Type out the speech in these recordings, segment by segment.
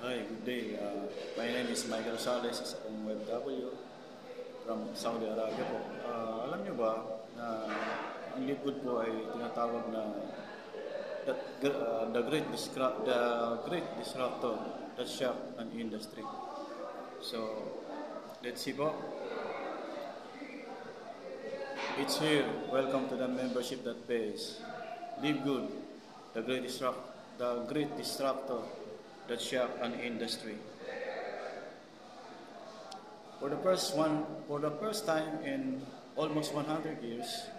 Hi, good day. My name is Michael Sales, isa pong OFW from Saudi Arabia po. Alam niyo ba na ang Liquid po ay tinatawag na the great disruptor that shocked an industry. So, let's see po. It's here. Welcome to the membership that pays. Live good. The great disruptor that shocked an industry. For the first time in almost 100 years,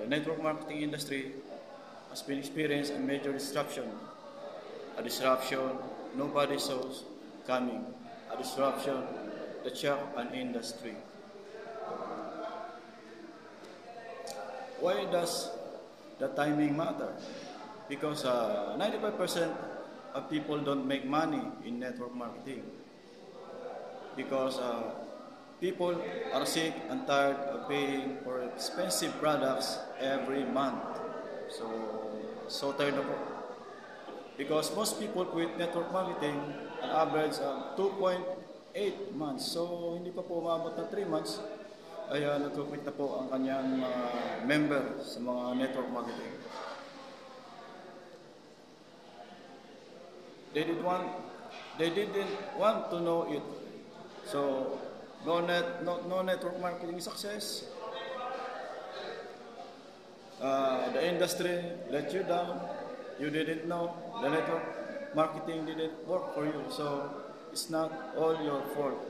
the network marketing industry has been experiencing a major disruption. A disruption nobody saw coming. A disruption that shocked an industry. Why does the timing matter? Because 95% of people don't make money in network marketing. Because people are sick and tired of paying for expensive products every month. So tired na po. Because most people quit network marketing an average of 2.8 months. So hindi pa po umabot ng 3 months ay nag-quit na po ang kanyang member sa mga network marketing. They didn't want to know it. So no network marketing success. The industry let you down. You didn't know. The network marketing didn't work for you. So it's not all your fault.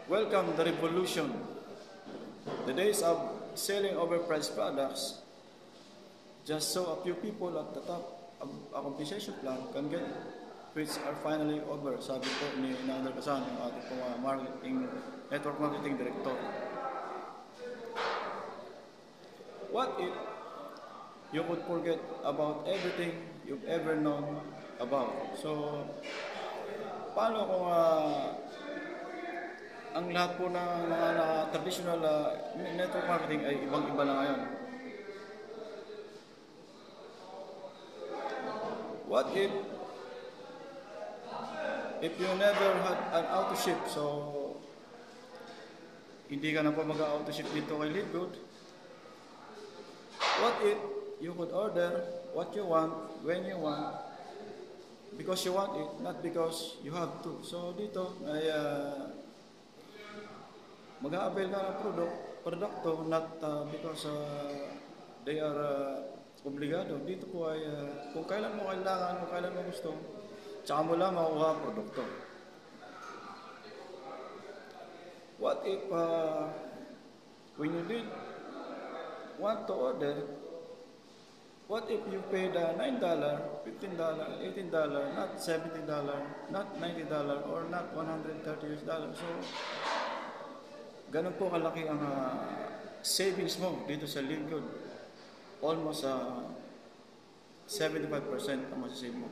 Welcome the revolution. The days of selling overpriced products just so a few people at the top of a compensation plan can get, which are finally over, sabi po ni Nader Kasan, ang ating pong network marketing director. What if you could forget about everything you've ever known about? So, paano kung ang lahat po ng mga traditional network marketing ay ibang-iba na ngayon? What if you never had an auto ship? So, hindi ka na po mag-auto ship dito kay Liquid. What if you could order what you want, when you want, because you want it, not because you have to. So, dito ay mag-a-avail ka ng produkto, not because they are obligado. Dito po ay kung kailan mo kailangan, kung kailan mo gusto, tsaka mo lang makuha ang produkto. What if when you did want to order, what if you paid $9, $15, $18, not $70, not $90, or not $130? So, ganun po kalaki ang savings mo dito sa Liquid. Almost 75% ang masasave mo.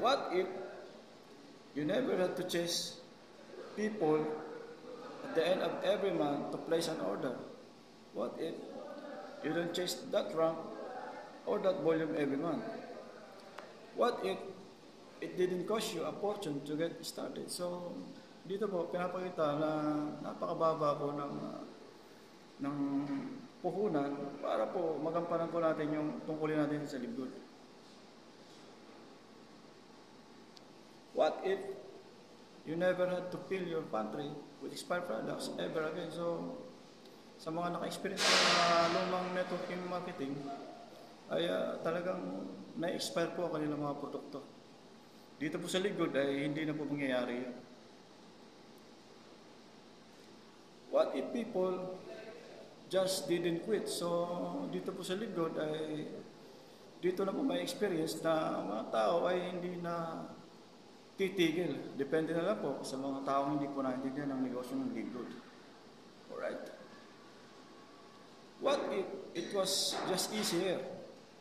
What if you never had to chase people at the end of every month to place an order? What if you don't chase that rank or that volume every month? What if it didn't cost you a fortune to get started? So, dito po, pinapakita na napakababa po ng puhunan para po magampanan po natin yung tungkulin natin sa Liquid. What if you never had to fill your pantry with expired products ever again? So, sa mga naka-experience ng lumang networking marketing, ay talagang na-expire po ang kanilang mga produkto. Dito po sa Liquid ay hindi na po mangyayari yun. What if people just didn't quit? So, dito po sa Liquid ay dito na po may experience na mga tao ay hindi na titigil. Depende na lang po sa mga taong hindi po naintindihan ang negosyo ng Liquid. Alright? What if it was just easier?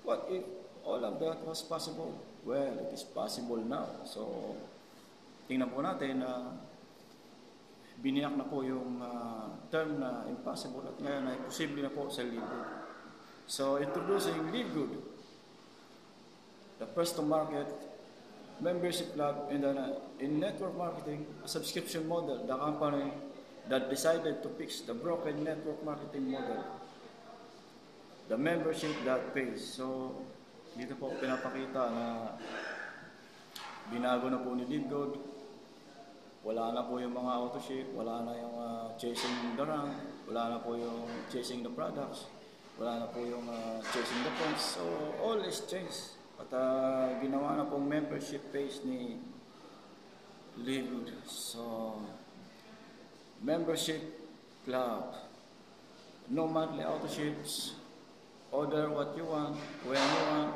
What if all of that was possible? Well, it is possible now. So, tingnan po natin na biniyak na po yung term na impossible at ngayon ay posible na po sa Liquid. So introducing Live Good, the first to market membership club in network marketing, a subscription model, the company that decided to fix the broken network marketing model, the membership that pays. So dito po pinapakita na binago na po ni Live Good. Wala na po yung mga auto-ship, wala na yung chasing the rank, wala na po yung chasing the products, wala na po yung chasing the points. So all is changed. At ginawa na pong membership page ni Live Good. So membership club, no monthly auto-ships, order what you want, when you want,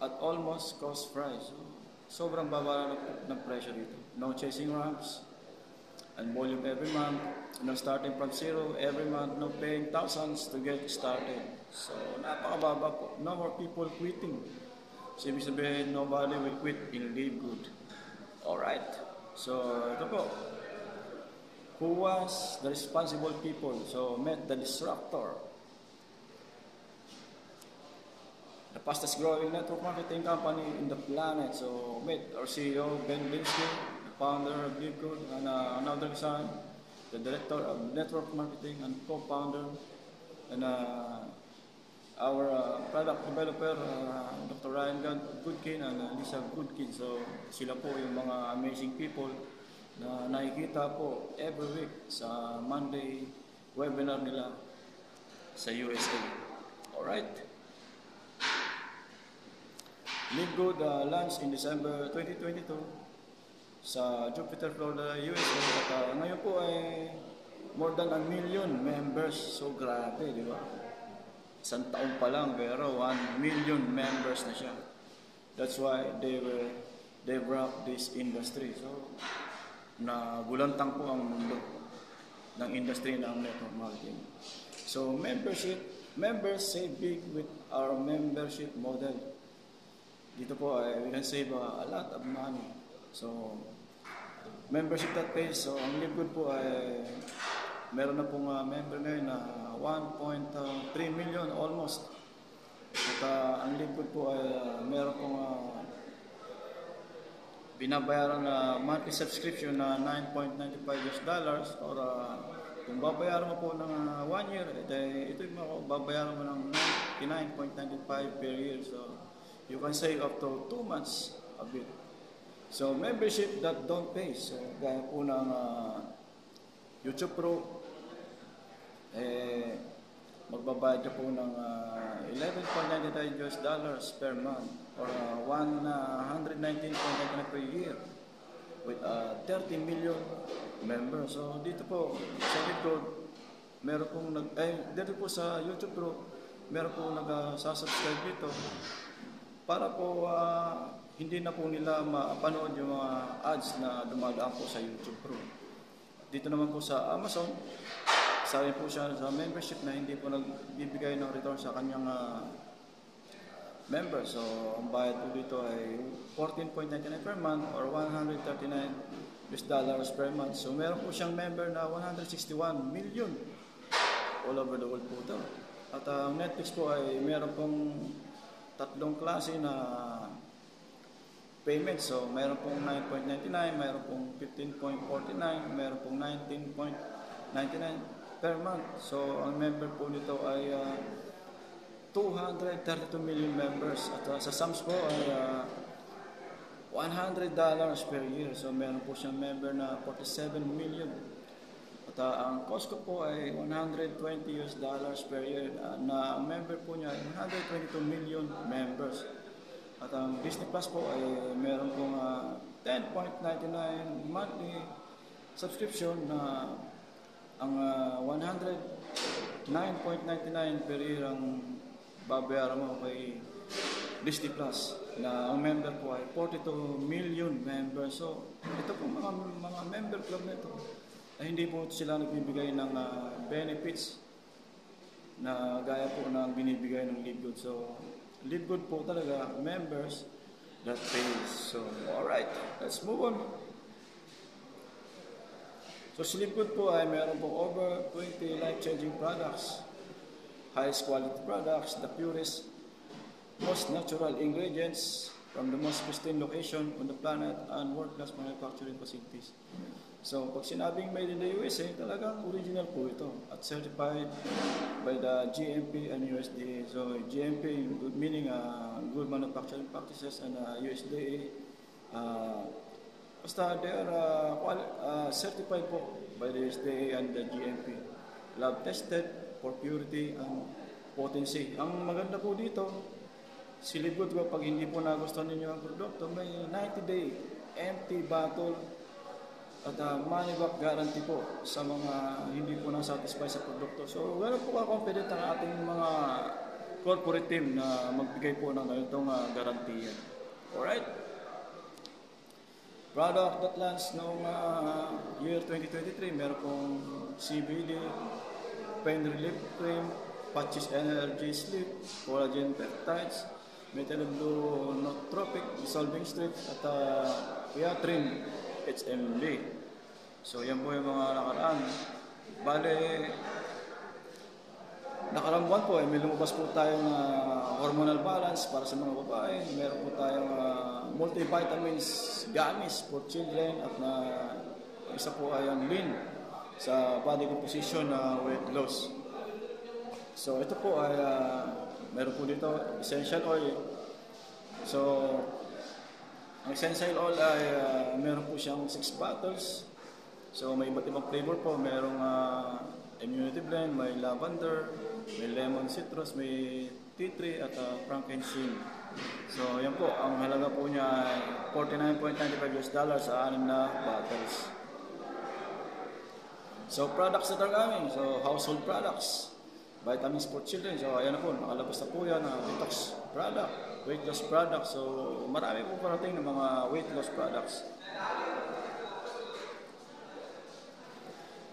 at almost cost price. So, sobrang baba ng presyo dito. No chasing ramps and volume every month. No starting from zero every month. No paying thousands to get started. So, napakababa po. No more people quitting. So, ibig sabihin, nobody will quit in Live Good. Alright. So, ito po. Who was the responsible people? So, met the disruptor. The fastest growing network marketing company in the planet. So meet our CEO, Ben Linsky, the founder of Live Good, and another son, the director of network marketing and co-founder, and our product developer, Dr. Ryan Goodkin and Lisa Goodkin. So sila po yung mga amazing people na nakikita po every week sa Monday webinar nila sa USA. Alright. Live Good launched in December 2022 sa Jupiter, Florida, USA. At ngayon po ay more than 1 million members. So grabe, di ba? Isang taon pa lang pero 1 million members na siya. That's why they rock this industry. So nagulantang po ang mundo ng industry ng network marketing. So members save big with our membership model. Dito po ay we can save a lot of money. So, membership that pays. So, ang Live Good po ay meron na pong member ngayon na 1.3 million almost. At ang Live Good po ay meron pong binabayaran na monthly subscription na $9.95 or kung babayaran mo po ng 1 year, ito yung babayaran mo ng $99.95 per year. So, you can save up to 2 months of it. So, membership that don't pay. So, gaya po ng YouTube Pro, magbabayad ka po ng $11.99 per month or $119.99 per year with 30 million members. So, dito po sa YouTube, meron pong dito po sa YouTube Pro, meron pong nag-subscribe dito para po hindi na po nila mapanood yung mga ads na dumadaan po sa YouTube Pro. Dito naman po sa Amazon, sabi po siya sa membership na hindi po nagbibigay ng return sa kanyang members. So, ang bayad po dito ay $14.99 per month or $139 per month. So, meron po siyang member na 161 million all over the world po ito. At Netflix po ay meron pong tatlong klase na payment. So, meron pong 9.99, meron pong 15.49, meron pong 19.99 per month. So, ang member po nito ay 232 million members. At sa Sams po ay $100 per year. So, meron po siyang member na 47 million. At ang Costco po ay $120 per year na ang member po niya ay 122 million members. At ang Disney Plus po ay meron pong $10.99 monthly subscription na ang $109.99 per year ang babayaran mo kay Disney Plus na ang member po ay 42 million members. So ito po mga member club nito ay hindi po sila nagbibigay ng benefits na gaya po ng binibigay ng Live Good. So, Live Good po talaga, members that pays. So, alright, let's move on. So, si Live Good po ay meron po over 20 life-changing products. highest quality products, the purest, most natural ingredients from the most pristine location on the planet and world-class manufacturing facilities. So, pag sinabing made in the USA, talagang original po ito at certified by the GMP and USDA. So, GMP meaning good manufacturing practices and USDA, basta they are certified po by the USDA and the GMP. Lab tested for purity and potency. Ang maganda po dito, si Liquid ko, pag hindi po nagustuhan ninyo ang produkto, may 90-day empty bottle at money back guarantee po sa mga hindi po na-satisfy sa produkto. So, gano'n po ka-confident ang ating mga corporate team na magbigay po ng ganitong garantiya. Alright? Product that launched noong year 2023, meron pong CBD, pain relief cream, patches energy sleep, collagen peptides, metallurgic dissolving strips, at Creatrin HMB. So, yan po yung mga nakaraan. Bale, nakarang buwan po, may lumabas po tayong hormonal balance para sa mga babae. Meron po tayong multivitamins, gummies for children, at isa po ay ang lean sa body composition na weight loss. So, ito po ay meron po dito essential oil. So, ang essential oil ay meron po siyang 6 bottles. So, may iba't ibang flavor po. Merong immunity blend, may lavender, may lemon citrus, may tea tree, at frankincense. So, yan po. Ang halaga po niya ay $49.95 sa 6 na bottles. So, products that are coming. So, household products. Vitamins for children. So, ayan na po. Nakalabas na po yan. Detox product. Weight loss product. So, marami po parating ng mga weight loss products.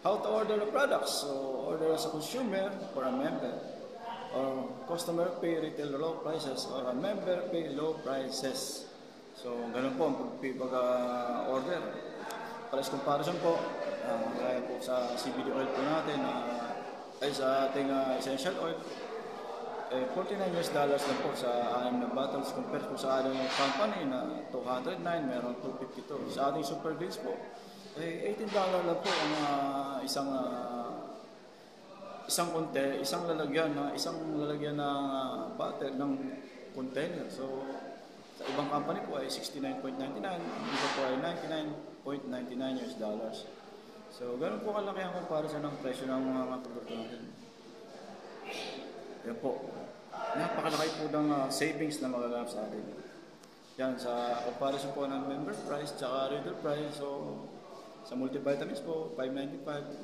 How to order the products? So, order as a consumer or a member. Or customer pay retail low prices or a member pay low prices. So, ganun po ang pag-order. Price comparison po, kaya po sa CBD oil po natin, ay sa ating essential oil, $49 lang po sa 6 na bottles compared po sa ating company na 209, meron 252. Sa ating super greens po, $18 lang po ang isang lalagyan na bottle ng container. So, sa ibang company po ay $69.99, dito po ay $99.99. So, ganun po kalaki ang comparison ng presyo ng mga produkto natin. Yan po. Napakalaki po ng savings na magaganap sa atin. Yan, sa comparison po ng member price tsaka retail price. So, sa multivitamins po, $5.95.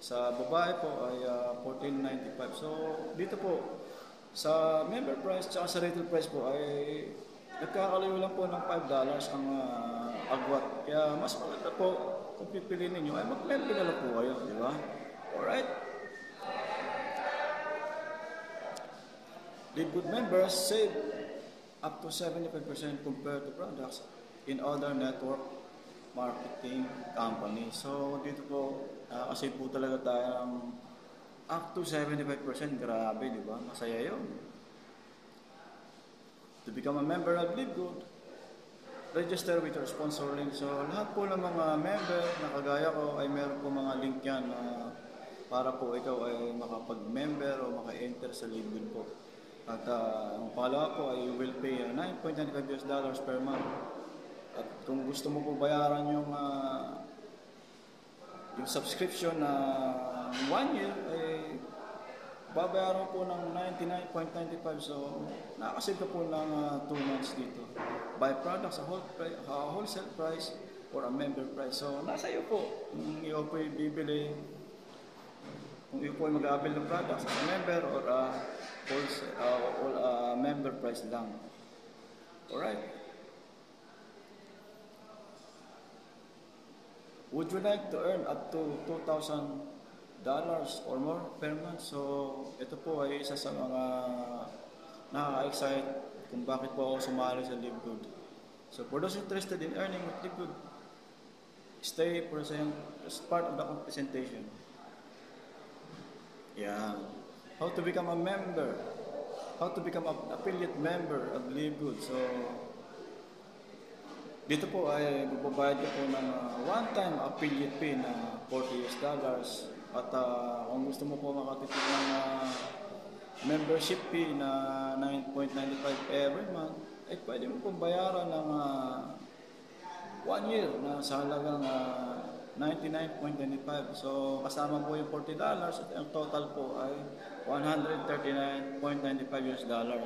Sa babae po ay $14.95. So, dito po, sa member price tsaka sa retail price po ay nagkakalayo lang po ng $5 ang agwat. Kaya mas maganda po kung pipiliin ninyo ay mag-member na lang po kayo, di ba? Alright? Liquid members save up to 75% compared to products in other network marketing company. So, dito po, kasi po talaga tayo ng up to 75%. Grabe, di ba? Masaya yun. To become a member of LiveGood, register with your sponsor link. So, lahat po ng mga member na kagaya ko ay meron po mga link yan para po ikaw ay makapag-member o maka-enter sa LiveGood po. At ang pangalawa po ay you will pay $9.95 per month. At kung gusto mo po bayaran yung subscription na 1 year, ay babayaran po ng $99.95. So, nakasave ka po ng 2 months dito. Buy products sa wholesale price or a member price. So, nasa iyo po. Kung iyo po bibili, kung iyo po ay mag-a-avail ng products as a member or member price lang. Alright. Would you like to earn up to $2,000 or more per month? So, ito po ay isa sa mga nakaka-excite kung bakit po ako sumali sa LiveGood. So, for those interested in earning with LiveGood, stay present as part of the presentation. Yan. how to become a member, how to become an affiliate member of Live Good. So, dito po ay magbabayad ka po ng one-time affiliate fee na $40. At kung gusto mo po makatipid ng membership fee na $9.95 every month, ay pwede mo pong bayaran ng 1 year na sa halagang $99.95. So kasama po yung $40 at ang total po ay $139.95.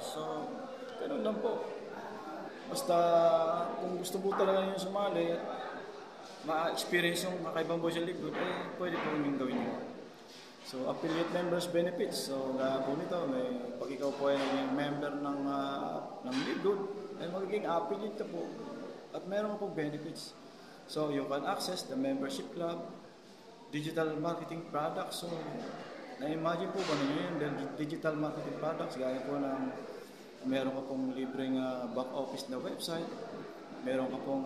So ganun lang po. Basta kung gusto po talaga yung sumali, ma-experience yung kakaibang buhay sa likod, eh pwede po yung gawin nyo. So affiliate members benefits. So po nito, pag ikaw po ay naging member ng likod, ay magiging affiliate ka po at meron po benefits. So you can access the membership club, digital marketing products. So na-imagine po ba ninyo yung digital marketing products gaya po ng meron ka pong libreng back office na website, meron ka pong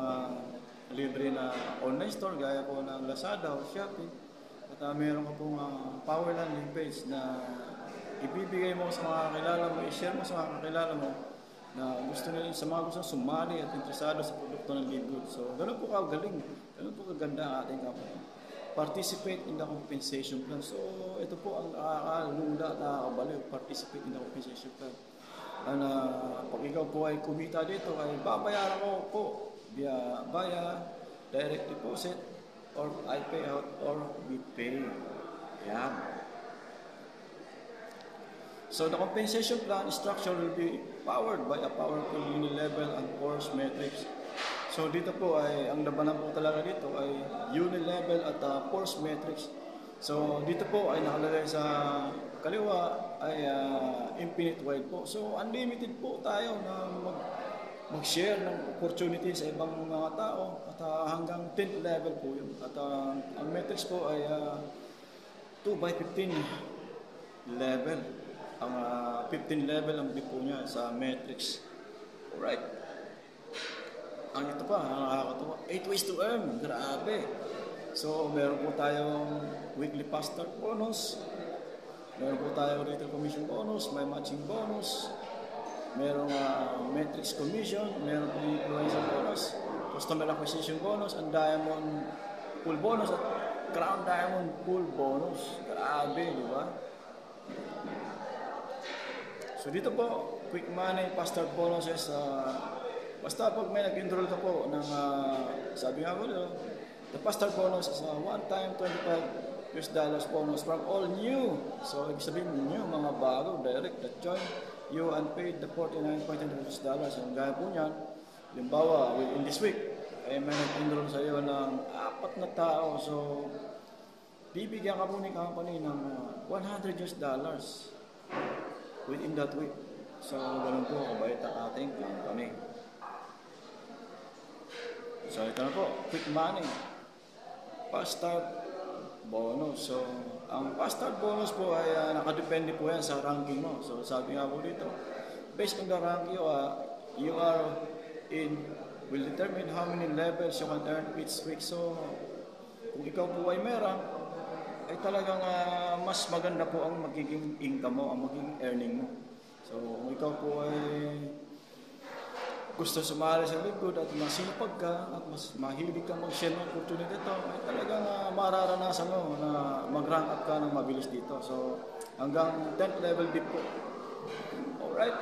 libre na online store gaya po ng Lazada o Shopee, at meron ka pong power landing page na ibibigay mo sa mga kakilala mo, i-share mo sa mga kakilala mo na gusto nila, sa mga gusto sumali at interesado sa produkto ng Live Good. So ganun po kagaling, ganun po kaganda ang ating company. Participate in the compensation plan. So ito po ang nakakalula, nakakabaliw, participate in the compensation plan. Pag ikaw po ay kumita dito, ay babayaran ko po via direct deposit, or I pay out, or we pay. Yan. So the compensation plan structure will be powered by a powerful unilevel and force matrix. So dito po ay, ang labanan po talaga dito ay unilevel at force matrix. So dito po ay nakalagay sa kaliwa ay infinite wide po. So unlimited po tayo na mag-share ng opportunity sa ibang mga tao at hanggang 10th level po yun. At ang matrix po ay 2x15 level. Ang 15 level ang big po niya sa matrix. Alright. Ang ito pa, nakakatawa. 8 ways to earn. Grabe. So meron po tayong weekly fast start bonus. Meron po tayo retail commission bonus, may matching bonus, merong matrix commission, meron po influencer bonus, customer acquisition bonus, and diamond pool bonus at crown diamond pool bonus. Grabe, di ba? So dito po, quick money, fast start bonuses, basta pag may nag-enroll ka po ng, sabi nga ko dito, the fast start bonus is one-time $25 bonus from all new. So, ibig sabihin new, mga bago, direct that join you and paid the $49.20. Yung gaya po niyan, limbawa, in this week, ay may nag-enroll sa iyo ng 4 na tao. So, bibigyan ka po ni company ng $100 within that week. So, ganun po, kabait ang ating company. So, ito na po, quick money, fast start bonus. So, ang fast start bonus po ay nakadepende po yan sa ranking mo. So, sabi nga po dito, based on the rank you are in, will determine how many levels you can earn each week. So, kung ikaw po ay meron, ay talagang mas maganda po ang magiging income mo, ang magiging earning mo. So, kung ikaw po ay gusto sumali sa Live Good at masipag ka at mas mahilig ka mag-share ng opportunity ito, ay talagang mararanasan mo na mag-rank up ka ng mabilis dito. So, hanggang 10th level deep po. Alright?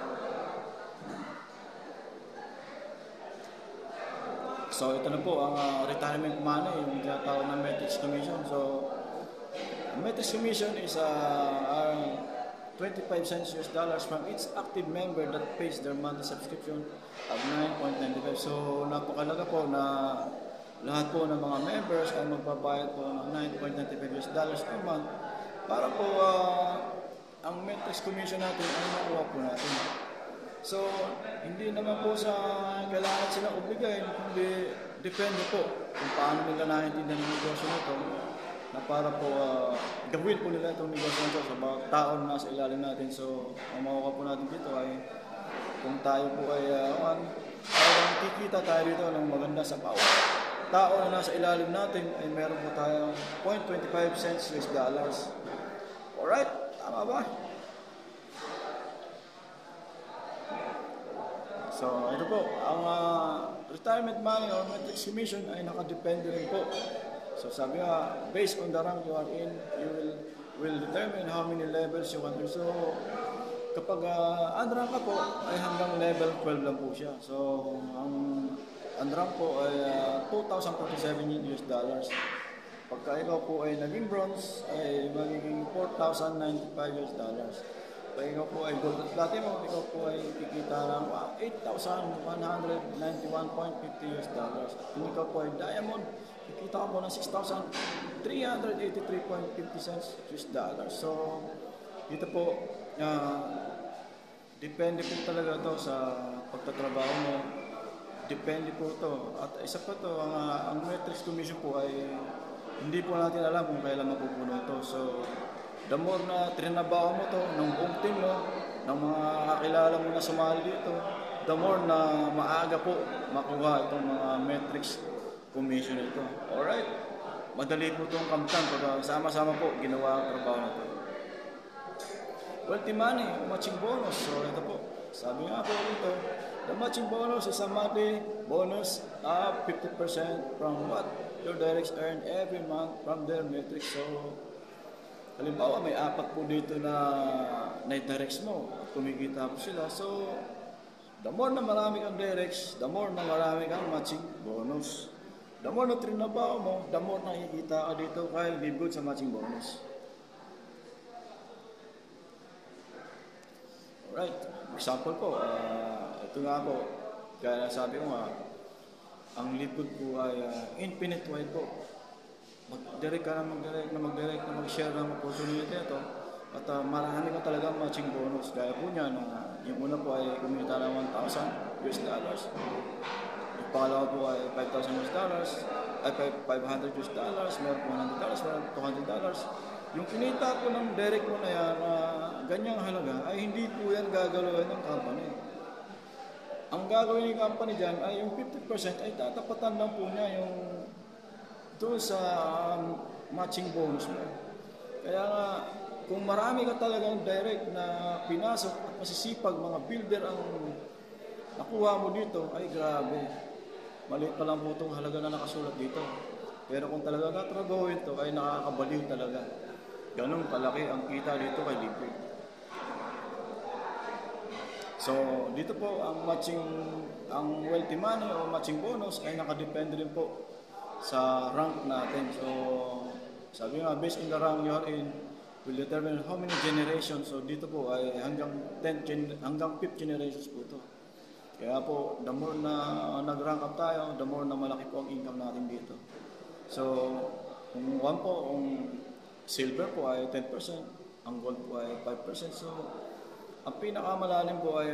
So, ito na po ang retirement money, yung tinatawag na matrix commission. So, matrix commission is 25 cents from each active member that pays their monthly subscription of $9.95. So, napakalaga po na lahat po ng mga members ay magbabayad po ng $9.95 a month para po ang matrix commission natin ay makuha po natin. So, hindi naman po sa kailangan silang obligahin, kundi depende po kung paano nila naintindihan ng negosyo nito, na para po gawin po nila itong negosyo nito sa mga tao na nasa ilalim natin. So, ang makuha po natin dito ay kung tayo po ay kikita tayo dito ng maganda sa bawat tao na nasa ilalim natin, ay meron po tayong $0.25 US. Alright? Tama ba? So ito po, ang retirement money or matrix commission ay nakadepende rin po. So sabi nga, based on the rank you are in, you will determine how many levels you can do. So kapag unrank ka po, ay hanggang level 12 lang po siya. So ang unrank po ay $2,047 US dollars. Pagka ikaw po ay naging bronze, ay magiging $4,095 US dollars. Pag ikaw po ay gold at platinum, ikaw po ay kikita ng $8,191.50 US dollars. Kung ikaw po ay diamond, kikita ka po ng $6,383.50 US dollars. So, dito po, depende po talaga to sa pagtatrabaho mo. Depende po to. At isa pa to, ang matrix commission po ay hindi po natin alam kung kailan mapupuno to. So, the more na trinabaho mo to, ng buong team mo, ng mga kakilala mo na sumali dito, the more na maaga po makuha itong mga matrix commission ito. Alright? Madali po itong kamtan pag sama-sama po ginawa ang trabaho na ito. Wealthy money, matching bonus. So, ito po. Sabi nga po dito, the matching bonus is a monthly bonus of 50% from what your directs earn every month from their matrix. So, halimbawa, may 4 po dito na directs mo at kumikita po sila. So, the more na marami kang directs, the more na marami kang matching bonus. The more na trinabaho mo, the more na nakikita ka dito kaya be good sa matching bonus. Alright, example po, ito nga po, kaya sabi ko nga, ang likod po ay infinite wide po. Mag-direct ka na mag-direct na mag-share ng opportunity ito. At marami ka talagang matching bonus. Kaya po niya na yung una po ay kumita ng $1,000 US dollars. Yung pangalawa po ay $5,000 US dollars. Ay $500 US dollars. Meron po $100, meron $200. Yung kinita po ng direct mo na yan, ganyang halaga, ay hindi po yan gagalawin ng company. Ang gagawin ng company dyan ay yung 50% ay tatapatan lang po niya yung doon sa matching bonus mo. Kaya nga, kung marami ka talagang direct na pinasok at masisipag mga builder ang nakuha mo dito, ay grabe. Maliit pa lang po itong halaga na nakasulat dito. Pero kung talaga natrabaho ito, ay nakakabaliw talaga. Ganun kalaki ang kita dito kay Liquid. So, dito po ang wealthy money o matching bonus ay nakadepende rin po sa rank natin. So, sabi nga, based on the rank you are in, will determine how many generations. So, dito po ay hanggang 5th generations po ito. Kaya po, the more na nag-rank up tayo, the more na malaki po ang income natin dito. So, kung silver po ay 10%, ang gold po ay 5%. So, ang pinakamalalim po ay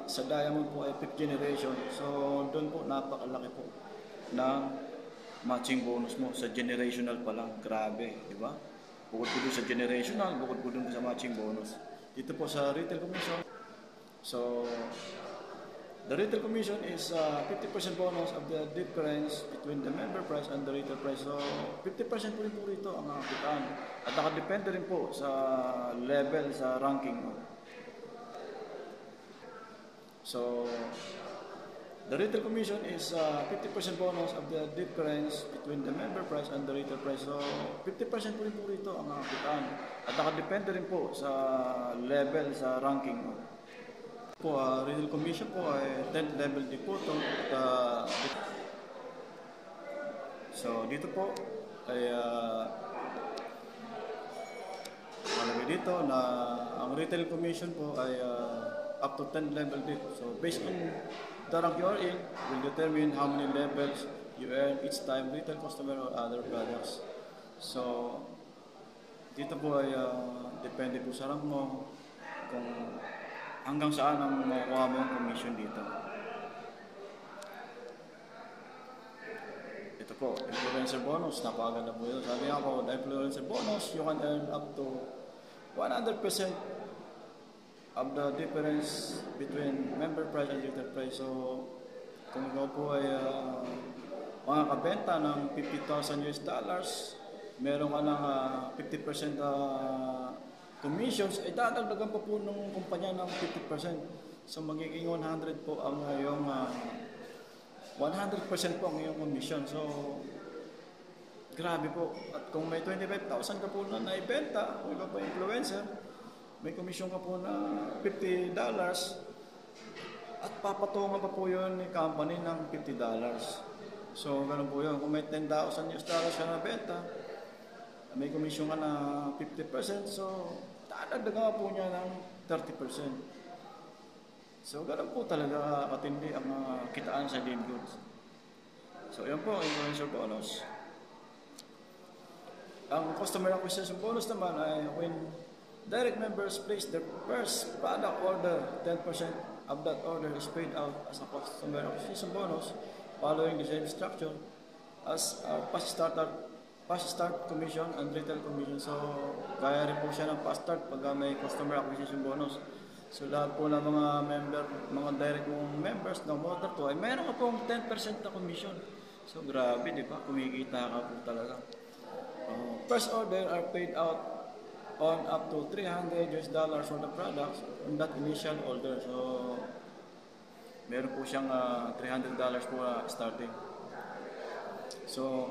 sa diamond po ay 5th generation. So, doon po napakalaki po ng matching bonus mo sa generational pa lang. Grabe, di ba? Bukod po doon sa generational, bukod po doon sa matching bonus. Dito po sa retail commission. So, the retail commission is 50% bonus of the difference between the member price and the retail price. So, 50% po rin po rito ang kitaan. At nakadepende rin po sa level, sa ranking mo. So, the retail commission is 50% bonus of the difference between the member price and the retail price. So, 50% po rin po rito ang kitaan. At nakadepende rin po sa level, sa ranking mo. Po, retail commission po ay 10th level din po ito. So, dito po ay malagay dito na ang retail commission po ay up to 10 level din. So, based on the rank you are in, will determine how many levels you earn each time retail customer or other products. So, dito po ay depende po sa rank mo kung hanggang saan ang makukuha mo ang commission dito. Ito po, influencer bonus. Napakaganda po ito. Sabi nga po, the influencer bonus, you can earn up to 100% of the difference between member price and retail price. So, kung ikaw po ay makakabenta ng $50,000 US dollars, meron ka ng 50% commissions, ay dadagdagan pa po ng kumpanya ng 50%. So magiging 100 po ang iyong 100% po ang iyong commission. So grabe po. At kung may 25,000 ka po na naibenta, kung ikaw pa influencer, may commission ka po na $50 at papatungan pa po yun ni company ng $50. So ganun po yun. Kung may $10,000 ka na benta, may commission ka na 50%, so dadagdagan po niya ng 30%. So ganun po talaga katindi ang kitaan sa lead goods. So yan po, influencer bonus. Ang customer acquisition bonus naman ay when direct members place their first product order, 10% of that order is paid out as a customer acquisition bonus following the same structure as fast start commission and retail commission. So gaya rin po siya ng fast start pag may customer acquisition bonus. So lahat po ng mga direct members ng Motor2 ay meron ka pong 10% na commission. So grabe, di ba? Kumikita ka po talaga. First order are paid out on up to $300 for the products on that initial order. So meron po siyang $300 po starting. So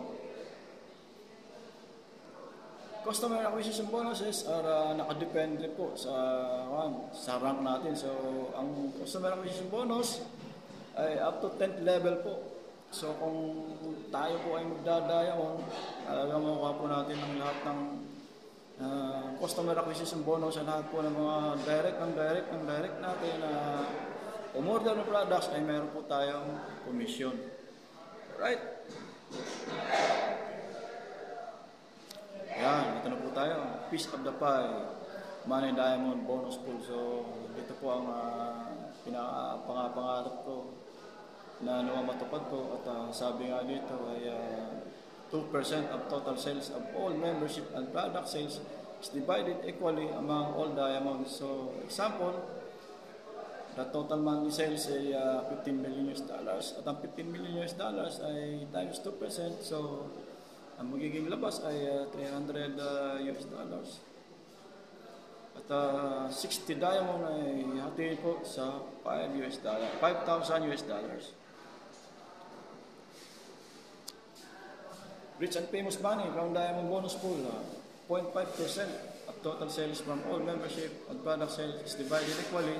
customer acquisition bonuses are nakadepende po sa rank natin. So ang customer acquisition bonus ay up to 10th level po. So kung tayo po ay magdadayaon, talagang makuha po natin ang lahat ng customer acquisition bonus sa lahat po ng mga direct natin na umorder ng products ay meron po tayong commission. Right? Yan, ito na po tayo. Piece of the pie, Money Diamond bonus pool. So dito po ang pangarap ko na matupad po, at sabi nga dito ay 2% of total sales of all membership and product sales is divided equally among all diamonds. So example, the total monthly sales ay $15 million, at ang $15 million ay times 2%, so ang magiging labas ay $300. At 60 diamond ay hatiin po sa $5,000. Rich and famous money, Crown Diamond bonus pool, 0.5% of total sales from all membership and product sales is divided equally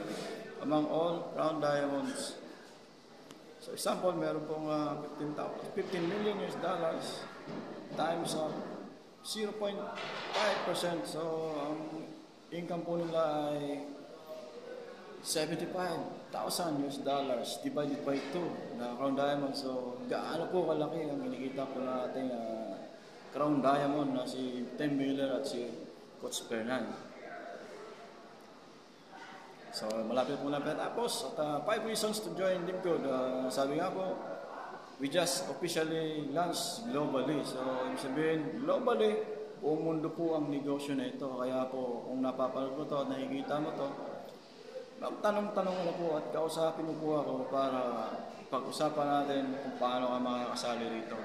among all Crown Diamonds. So example, meron pong $15 million times 0.5%. So ang income po nila ay $75,000 divided by 2 na Crown Diamond. So gaano po kalaki ang kinikita po natin Crown Diamond na si Tim Miller at si Coach Fernan. So malapit po na tapos, at 5 reasons to join Libgood. Sabi nga po, we just officially launched globally. So ibig sabihin, globally, buong mundo po ang negosyo na ito. Kaya po, kung napapanood mo to at nakikita mo to, magtanong-tanong na po at kausapin mo po ako para pag-usapan natin kung paano ka makakasali rito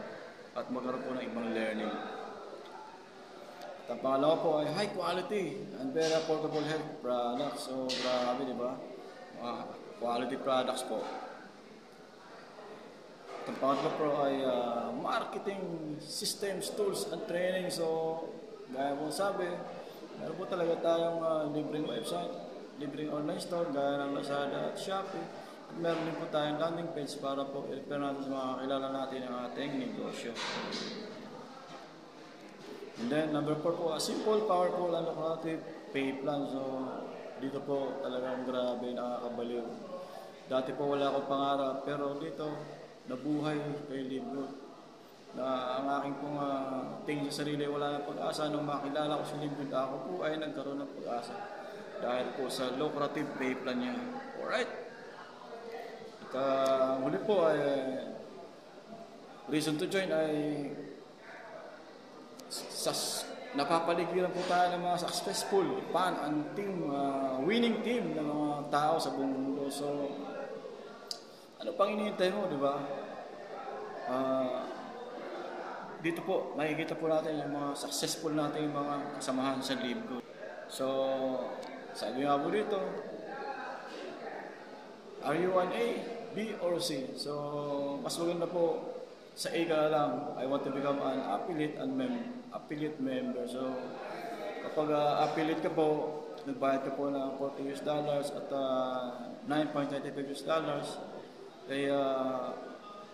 at magkaroon po ng ibang learning. At ang pangalawa po ay high quality and very affordable health products. So grabe, di ba? Quality products po. At ang pangatlo po ay marketing systems, tools, and training. So gaya po sabi, meron po talaga tayong libreng website, libreng online store, gaya ng Lazada at Shopee. At meron din po tayong landing page para po i-refer natin sa mga kakilala natin ng ating negosyo. And then number 4 po, a simple, powerful, and lucrative pay plan. So dito po talagang grabe, nakakabaliw. Dati po wala akong pangarap, pero dito nabuhay kay Libgood. Na ang aking pong tingin sa sarili wala ng pag-asa. Nung makilala ko si Libgood, ako po ay nagkaroon ng pag-asa dahil po sa lucrative pay plan niya. Alright? At muli po ay reason to join ay napapaligiran po tayo ng mga successful fan and team, winning team ng mga tao sa buong mundo. So ano pang hinihintay mo, di ba? Dito po, makikita po natin yung mga successful natin yung mga kasamahan sa Libgood. So sabi nga po dito, Are you an A, B, or C? So, mas maganda po sa A ka na lang. I want to become an affiliate member. So, kapag affiliate ka po, nagbayad ka po ng $40 at $9.95. Kaya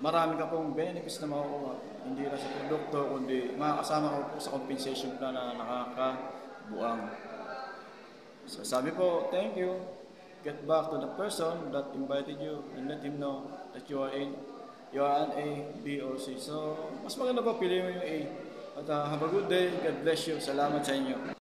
marami ka pong benefits na makukuha. Hindi lang sa produkto, kundi makakasama ko po sa compensation plan na nakakabuang. So sabi po, thank you. Get back to the person that invited you and let him know that you are an A, B, or C. So, mas maganda po, piliin mo yung A. At have a good day. God bless you. Salamat sa inyo.